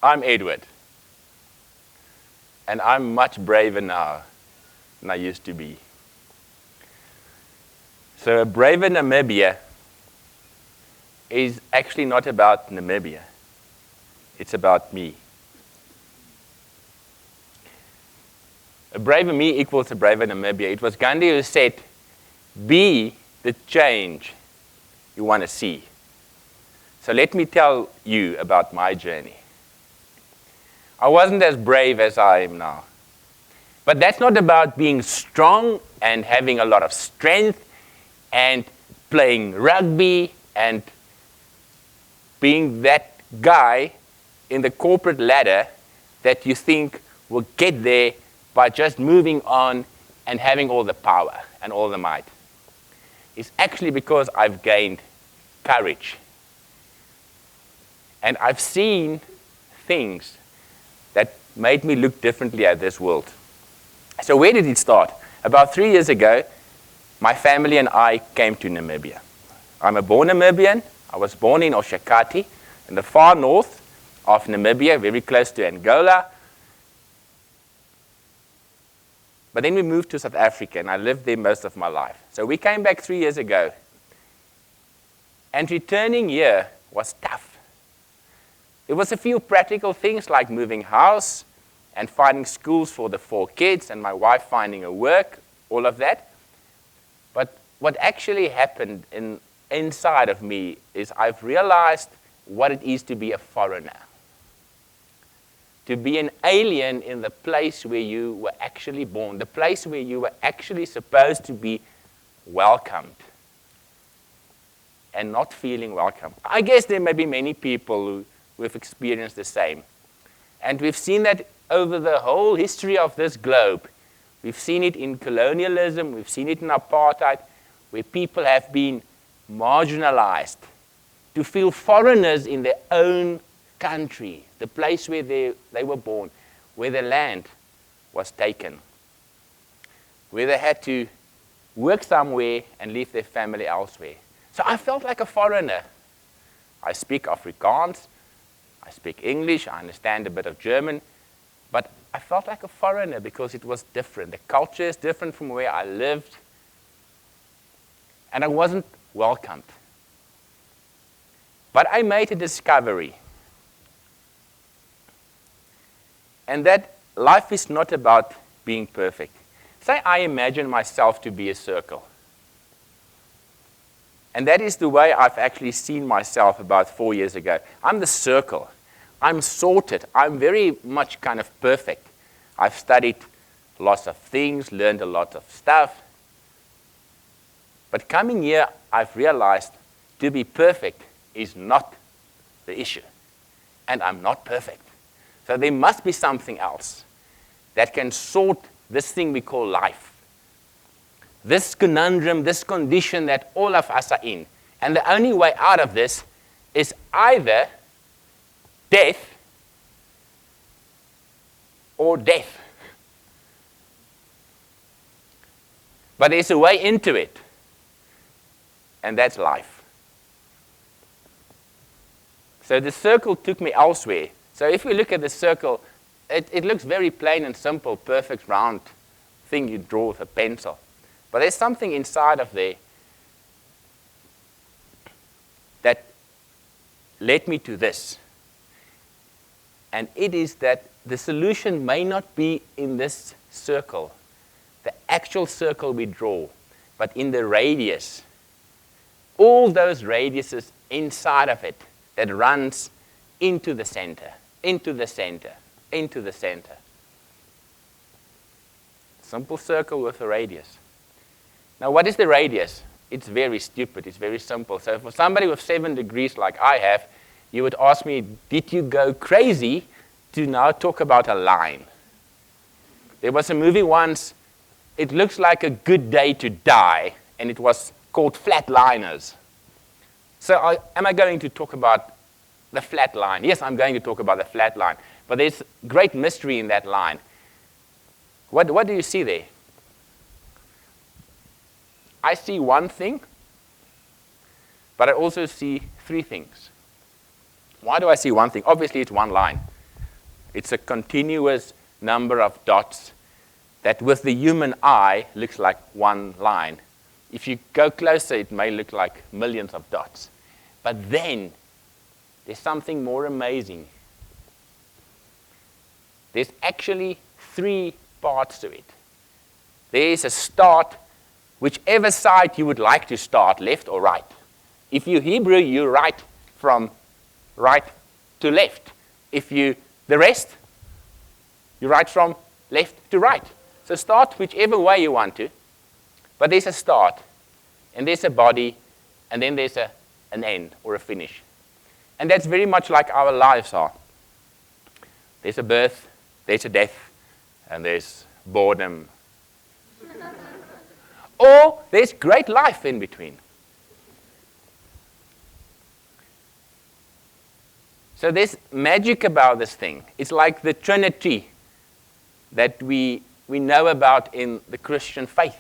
I'm Edward. And I'm much braver now than I used to be. So a braver Namibia is actually not about Namibia. It's about me. A braver me equals a braver Namibia. It was Gandhi who said, be the change you want to see. So let me tell you about my journey. I wasn't as brave as I am now. But that's not about being strong and having a lot of strength and playing rugby and being that guy in the corporate ladder that you think will get there by just moving on and having all the power and all the might. It's actually because I've gained courage. And I've seen things that made me look differently at this world. So where did it start? About 3 years ago, my family and I came to Namibia. I'm a born Namibian. I was born in Oshakati, in the far north of Namibia, very close to Angola. But then we moved to South Africa, and I lived there most of my life. So we came back 3 years ago. And returning here was tough. There was a few practical things like moving house and finding schools for the 4 kids and my wife finding a work, all of that. But what actually happened inside of me is I've realized what it is to be a foreigner. To be an alien in the place where you were actually born, the place where you were actually supposed to be welcomed and not feeling welcome. I guess there may be many people who have experienced the same. And we've seen that over the whole history of this globe. We've seen it in colonialism, we've seen it in apartheid, where people have been marginalized to feel foreigners in their own country, the place where they were born, where the land was taken, where they had to work somewhere and leave their family elsewhere. So I felt like a foreigner. I speak Afrikaans, I speak English, I understand a bit of German, but I felt like a foreigner because it was different. The culture is different from where I lived, and I wasn't welcomed. But I made a discovery, and that life is not about being perfect. Say I imagine myself to be a circle. And that is the way I've actually seen myself about 4 years ago. I'm the circle. I'm sorted. I'm very much kind of perfect. I've studied lots of things, learned a lot of stuff. But coming here, I've realized to be perfect is not the issue. And I'm not perfect. So there must be something else that can sort this thing we call life. This conundrum, this condition that all of us are in. And the only way out of this is either death or death. But there's a way into it, and that's life. So the circle took me elsewhere. So if we look at the circle, it looks very plain and simple, perfect round thing you draw with a pencil. But there's something inside of there that led me to this. And it is that the solution may not be in this circle, the actual circle we draw, but in the radius. All those radiuses inside of it that runs into the center, into the center, into the center. Simple circle with a radius. Now, what is the radius? It's very stupid. It's very simple. So for somebody with 7 degrees like I have, you would ask me, did you go crazy to now talk about a line? There was a movie once, it looks like a good day to die, and it was called Flatliners. So am I going to talk about the flat line? Yes, I'm going to talk about the flat line. But there's great mystery in that line. What do you see there? I see one thing, but I also see 3 things. Why do I see one thing? Obviously, it's one line. It's a continuous number of dots that with the human eye looks like one line. If you go closer, it may look like millions of dots. But then there's something more amazing. There's actually 3 parts to it. There is a start, whichever side you would like to start, left or right. If you're Hebrew, you write from right to left. If you, the rest, you write from left to right. So start whichever way you want to. But there's a start, and there's a body, and then there's an end or a finish. And that's very much like our lives are. There's a birth, there's a death, and there's boredom. Or there's great life in between. So there's magic about this thing. It's like the trinity that we know about in the Christian faith.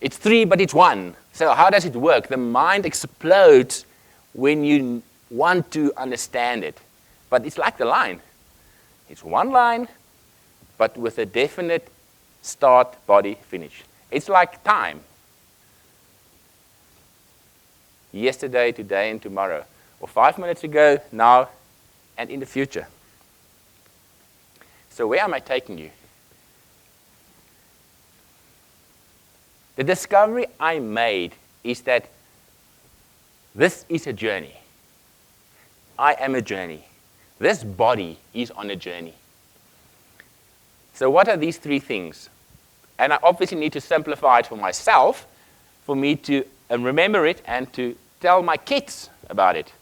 It's 3, but it's 1. So how does it work? The mind explodes when you want to understand it. But it's like the line. It's one line, but with a definite start, body, finish. It's like time. Yesterday, today, and tomorrow. Or 5 minutes ago, now, and in the future. So where am I taking you? The discovery I made is that this is a journey. I am a journey. This body is on a journey. So what are these 3 things? And I obviously need to simplify it for myself, for me to remember it and to tell my kids about it.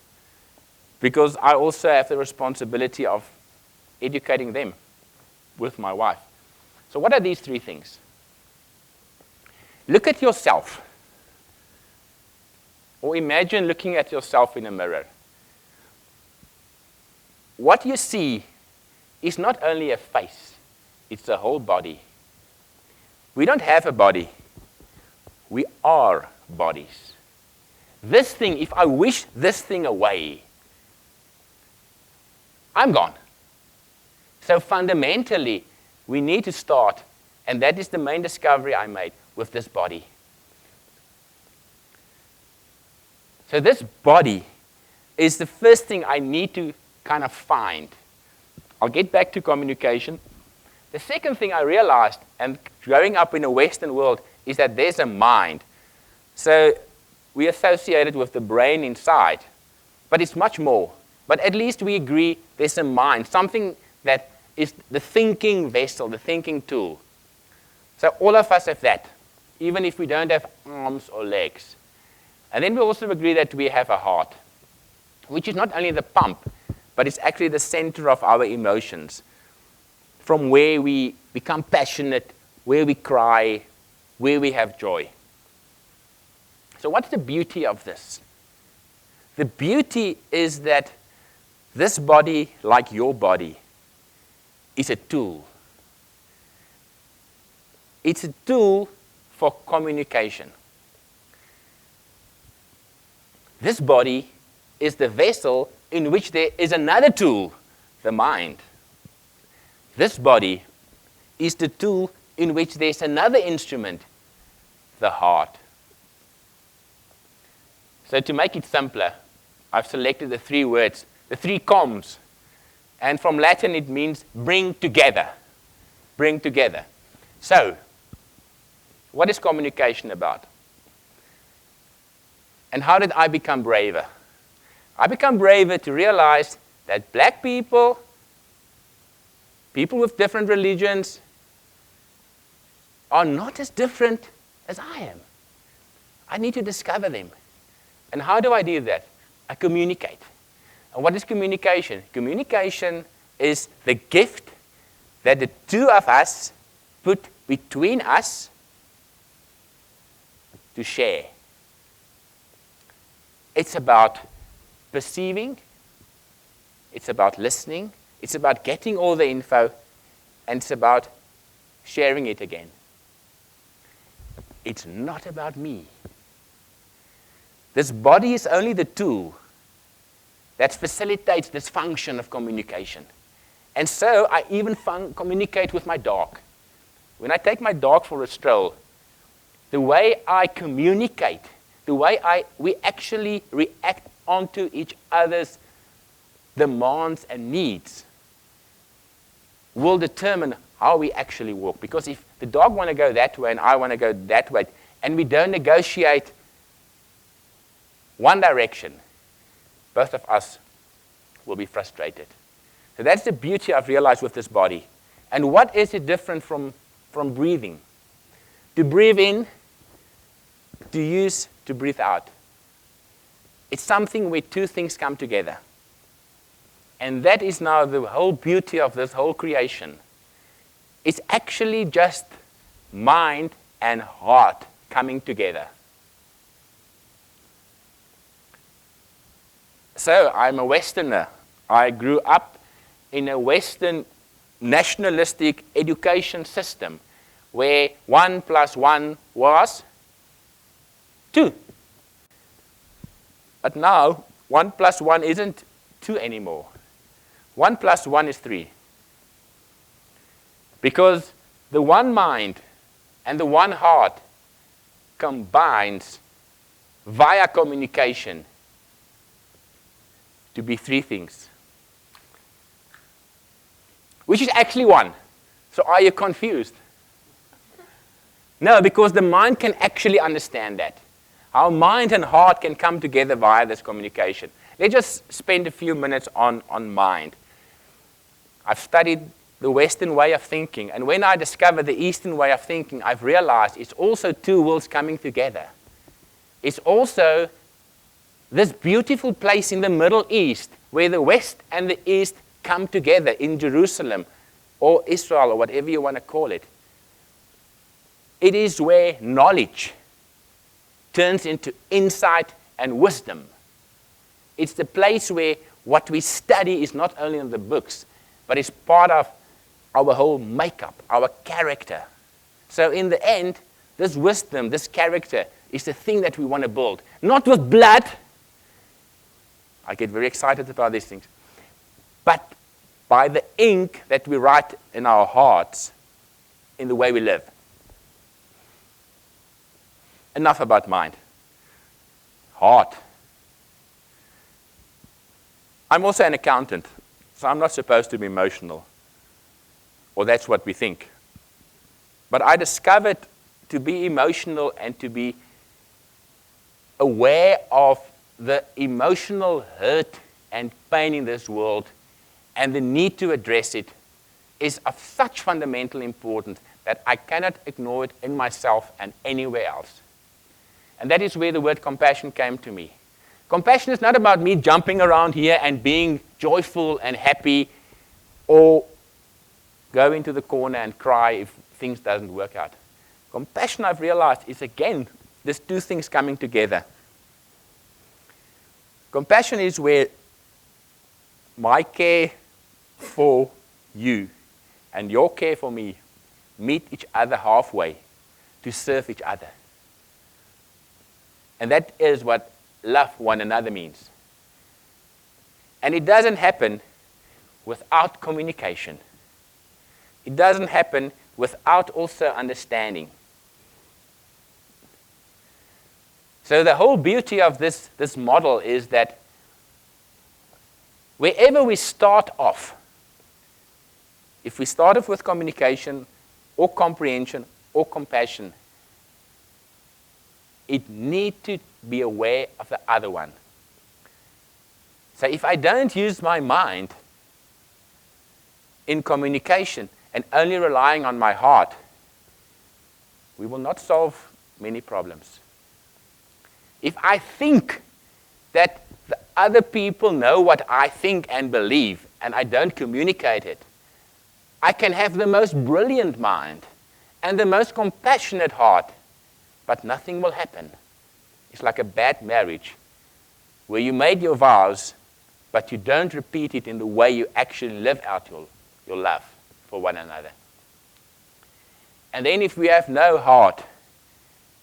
Because I also have the responsibility of educating them with my wife. So what are these 3 things? Look at yourself. Or imagine looking at yourself in a mirror. What you see is not only a face, it's a whole body. We don't have a body. We are bodies. This thing, if I wish this thing away, I'm gone. So fundamentally, we need to start, and that is the main discovery I made, with this body. So this body is the first thing I need to kind of find. I'll get back to communication. The second thing I realized, and growing up in a Western world, is that there's a mind. So we associate it with the brain inside, but it's much more. But at least we agree there's a mind, something that is the thinking vessel, the thinking tool. So all of us have that, even if we don't have arms or legs. And then we also agree that we have a heart, which is not only the pump, but it's actually the center of our emotions, from where we become passionate, where we cry, where we have joy. So what's the beauty of this? The beauty is that this body, like your body, is a tool. It's a tool for communication. This body is the vessel in which there is another tool, the mind. This body is the tool in which there's another instrument, the heart. So to make it simpler, I've selected the 3 words, the 3 comms. And from Latin it means bring together. Bring together. So, what is communication about? And how did I become braver? I become braver to realize that black people, people with different religions, are not as different as I am. I need to discover them. And how do I do that? I communicate. And what is communication? Communication is the gift that the 2 of us put between us to share. It's about perceiving, it's about listening, it's about getting all the info, and it's about sharing it again. It's not about me. This body is only the tool that facilitates this function of communication. And so I even communicate with my dog. When I take my dog for a stroll, the way I communicate, the way we actually react onto each other's demands and needs will determine how we actually walk. Because if the dog want to go that way and I want to go that way, and we don't negotiate one direction, both of us will be frustrated. So that's the beauty I've realized with this body. And what is it different from breathing? To breathe in, to use, to breathe out. It's something where two things come together. And that is now the whole beauty of this whole creation. It's actually just mind and heart coming together. So I'm a Westerner. I grew up in a Western nationalistic education system where 1 + 1 was 2. But now, 1 + 1 isn't 2 anymore. 1 + 1 is 3. Because the one mind and the one heart combines via communication to be 3 things. Which is actually 1. So are you confused? No, because the mind can actually understand that. Our mind and heart can come together via this communication. Let's just spend a few minutes on mind. I've studied the Western way of thinking, and when I discovered the Eastern way of thinking, I've realized it's also 2 worlds coming together. It's also this beautiful place in the Middle East where the West and the East come together in Jerusalem or Israel or whatever you want to call it. It is where knowledge turns into insight and wisdom. It's the place where what we study is not only in the books, but it's part of our whole makeup, our character. So in the end, this wisdom, this character, is the thing that we want to build. Not with blood. I get very excited about these things. But by the ink that we write in our hearts, in the way we live. Enough about mind. Heart. I'm also an accountant, so I'm not supposed to be emotional. Or that's what we think. But I discovered to be emotional and to be aware of the emotional hurt and pain in this world and the need to address it is of such fundamental importance that I cannot ignore it in myself and anywhere else. And that is where the word compassion came to me. Compassion is not about me jumping around here and being joyful and happy or go into the corner and cry if things doesn't work out. Compassion, I've realized, is again, there's 2 things coming together. Compassion is where my care for you and your care for me meet each other halfway to serve each other. And that is what love one another means. And it doesn't happen without communication. It doesn't happen without also understanding. So the whole beauty of this model is that wherever we start off, if we start off with communication or comprehension or compassion, it needs to be aware of the other one. So if I don't use my mind in communication and only relying on my heart, we will not solve many problems. If I think that the other people know what I think and believe, and I don't communicate it, I can have the most brilliant mind and the most compassionate heart, but nothing will happen. It's like a bad marriage where you made your vows, but you don't repeat it in the way you actually live out your love for one another. And then if we have no heart,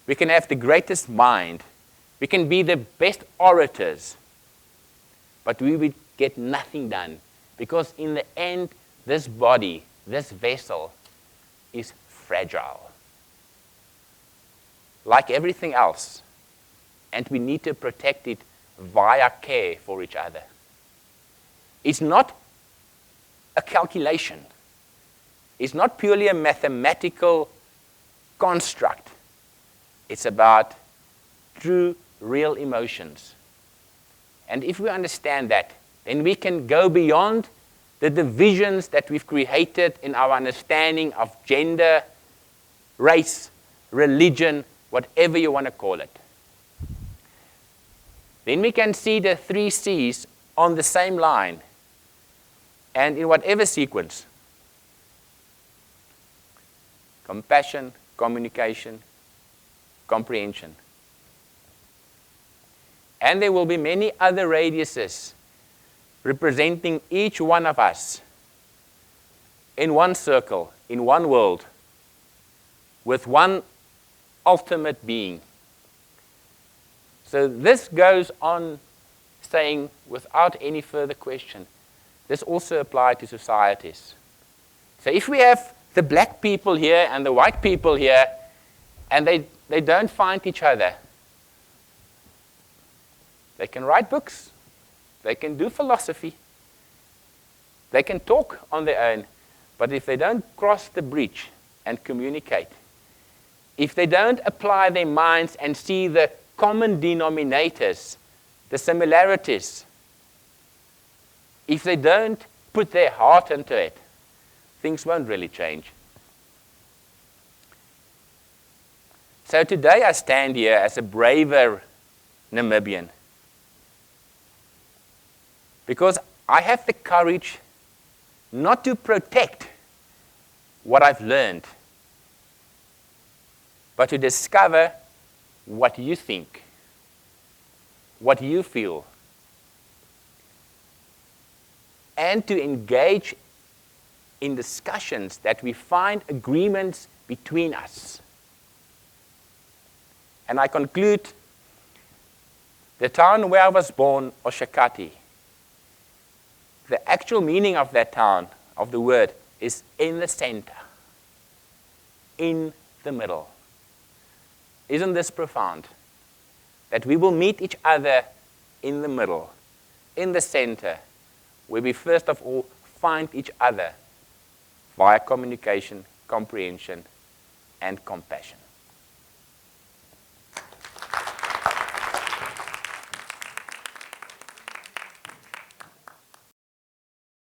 we can have the greatest mind, we can be the best orators, but we will get nothing done. Because in the end, this body, this vessel, is fragile, like everything else, and we need to protect it via care for each other. It's not a calculation. It's not purely a mathematical construct. It's about true, real emotions. And if we understand that, then we can go beyond the divisions that we've created in our understanding of gender, race, religion, whatever you want to call it. Then we can see the 3 C's on the same line and in whatever sequence. Compassion, communication, comprehension. And there will be many other radiuses representing each one of us in one circle, in one world, with one ultimate being. So this goes on saying, without any further question, this also applies to societies. So if we have the black people here and the white people here, and they don't find each other, they can write books, they can do philosophy, they can talk on their own, but if they don't cross the bridge and communicate, if they don't apply their minds and see the common denominators, the similarities, if they don't put their heart into it, things won't really change. So today I stand here as a braver Namibian because I have the courage not to protect what I've learned, but to discover what you think, what you feel, and to engage in discussions that we find agreements between us. And I conclude, the town where I was born, Oshakati, the actual meaning of that town, of the word, is in the center, in the middle. Isn't this profound? That we will meet each other in the middle, in the center, where we first of all find each other via communication, comprehension, and compassion.